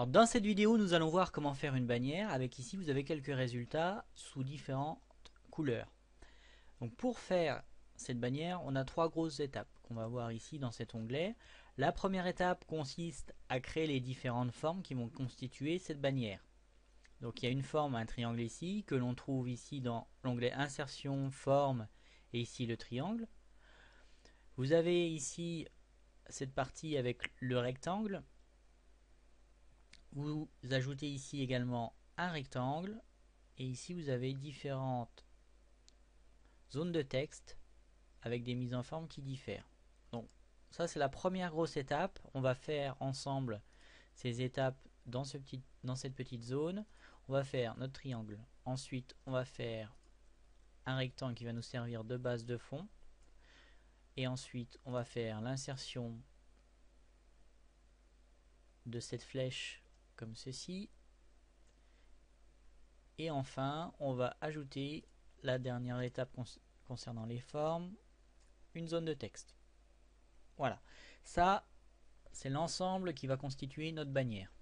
Alors dans cette vidéo, nous allons voir comment faire une bannière. Avec ici, vous avez quelques résultats sous différentes couleurs. Donc pour faire cette bannière, on a trois grosses étapes qu'on va voir ici dans cet onglet. La première étape consiste à créer les différentes formes qui vont constituer cette bannière. Donc il y a une forme, un triangle ici, que l'on trouve ici dans l'onglet Insertion, Forme, et ici le triangle. Vous avez ici cette partie avec le rectangle. Vous ajoutez ici également un rectangle et ici vous avez différentes zones de texte avec des mises en forme qui diffèrent. Donc ça c'est la première grosse étape. On va faire ensemble ces étapes dans cette petite zone. On va faire notre triangle. Ensuite on va faire un rectangle qui va nous servir de base de fond. Et ensuite on va faire l'insertion de cette flèche comme ceci. Et enfin, on va ajouter la dernière étape concernant les formes, une zone de texte. Voilà, ça c'est l'ensemble qui va constituer notre bannière.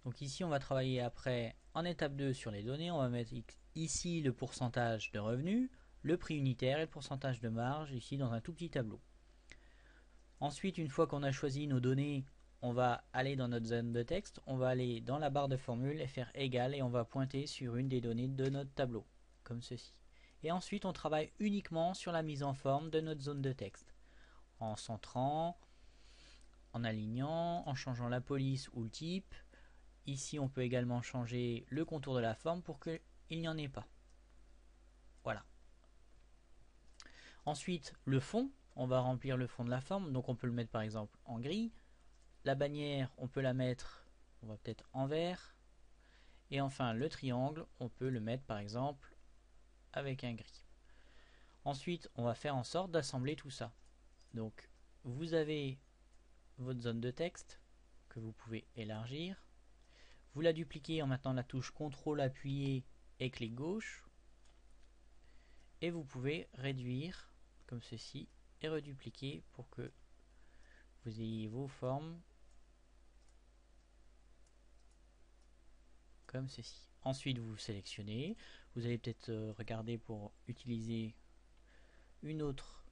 Donc ici on va travailler après en étape 2 sur les données, on va mettre ici le pourcentage de revenus, le prix unitaire et le pourcentage de marge ici dans un tout petit tableau. Ensuite, une fois qu'on a choisi nos données, on va aller dans notre zone de texte, on va aller dans la barre de formule et faire égal et on va pointer sur une des données de notre tableau, comme ceci. Et ensuite, on travaille uniquement sur la mise en forme de notre zone de texte, en centrant, en alignant, en changeant la police ou le type. Ici, on peut également changer le contour de la forme pour qu'il n'y en ait pas. Voilà. Ensuite, le fond, on va remplir le fond de la forme, donc on peut le mettre par exemple en gris. La bannière, on peut la mettre, on va peut-être en vert. Et enfin, le triangle, on peut le mettre par exemple avec un gris. Ensuite, on va faire en sorte d'assembler tout ça. Donc, vous avez votre zone de texte que vous pouvez élargir. Vous la dupliquez en maintenant la touche CTRL appuyé et clic gauche. Et vous pouvez réduire comme ceci et redupliquer pour que vous ayez vos formes comme ceci. Ensuite, vous sélectionnez. Vous allez peut-être regarder pour utiliser une autre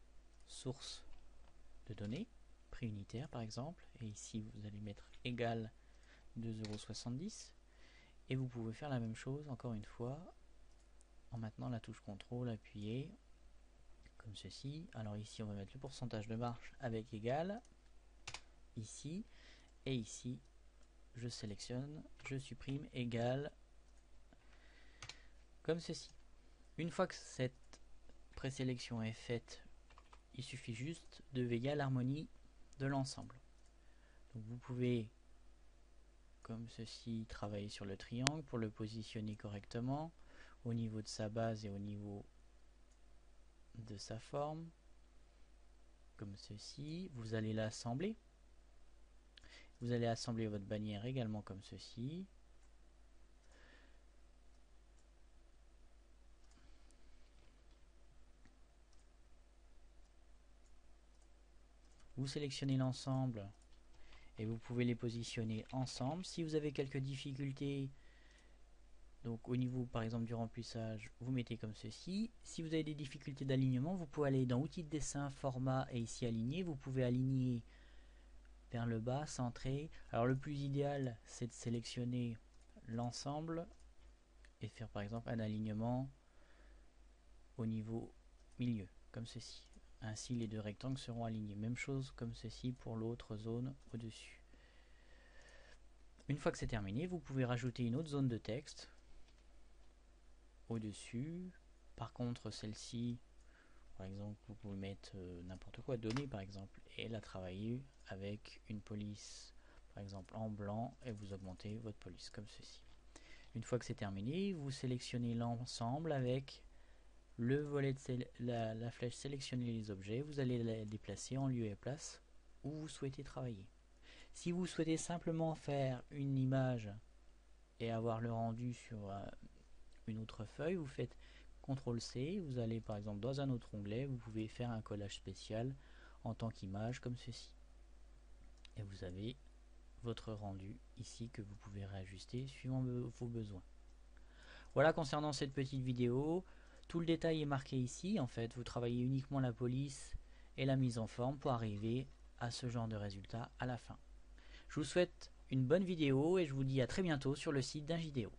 source de données, prix unitaire par exemple. Et ici, vous allez mettre égal 2,70 €. Et vous pouvez faire la même chose encore une fois en maintenant la touche CTRL appuyée comme ceci. Alors ici, on va mettre le pourcentage de marge avec égal ici et ici. Je sélectionne, je supprime égal comme ceci. Une fois que cette présélection est faite, il suffit juste de veiller à l'harmonie de l'ensemble. Donc vous pouvez, comme ceci, travailler sur le triangle pour le positionner correctement au niveau de sa base et au niveau de sa forme. Comme ceci, vous allez l'assembler. Vous allez assembler votre bannière également comme ceci. Vous sélectionnez l'ensemble et vous pouvez les positionner ensemble. Si vous avez quelques difficultés, donc au niveau par exemple du remplissage, vous mettez comme ceci. Si vous avez des difficultés d'alignement, vous pouvez aller dans outils de dessin, format et ici aligner. Vous pouvez aligner vers le bas, centré. Alors le plus idéal, c'est de sélectionner l'ensemble et faire par exemple un alignement au niveau milieu, comme ceci. Ainsi les deux rectangles seront alignés. Même chose comme ceci pour l'autre zone au-dessus. Une fois que c'est terminé, vous pouvez rajouter une autre zone de texte au-dessus. Par contre, celle-ci, par exemple, vous pouvez mettre n'importe quoi, données par exemple, et la travailler avec une police, par exemple en blanc, et vous augmentez votre police comme ceci. Une fois que c'est terminé, vous sélectionnez l'ensemble avec le volet de la flèche sélectionner les objets. Vous allez les déplacer en lieu et place où vous souhaitez travailler. Si vous souhaitez simplement faire une image et avoir le rendu sur une autre feuille, vous faites CTRL-C, vous allez par exemple dans un autre onglet, vous pouvez faire un collage spécial en tant qu'image comme ceci. Et vous avez votre rendu ici que vous pouvez réajuster suivant vos besoins. Voilà concernant cette petite vidéo. Tout le détail est marqué ici. En fait, vous travaillez uniquement la police et la mise en forme pour arriver à ce genre de résultat à la fin. Je vous souhaite une bonne vidéo et je vous dis à très bientôt sur le site d'Ingidéo.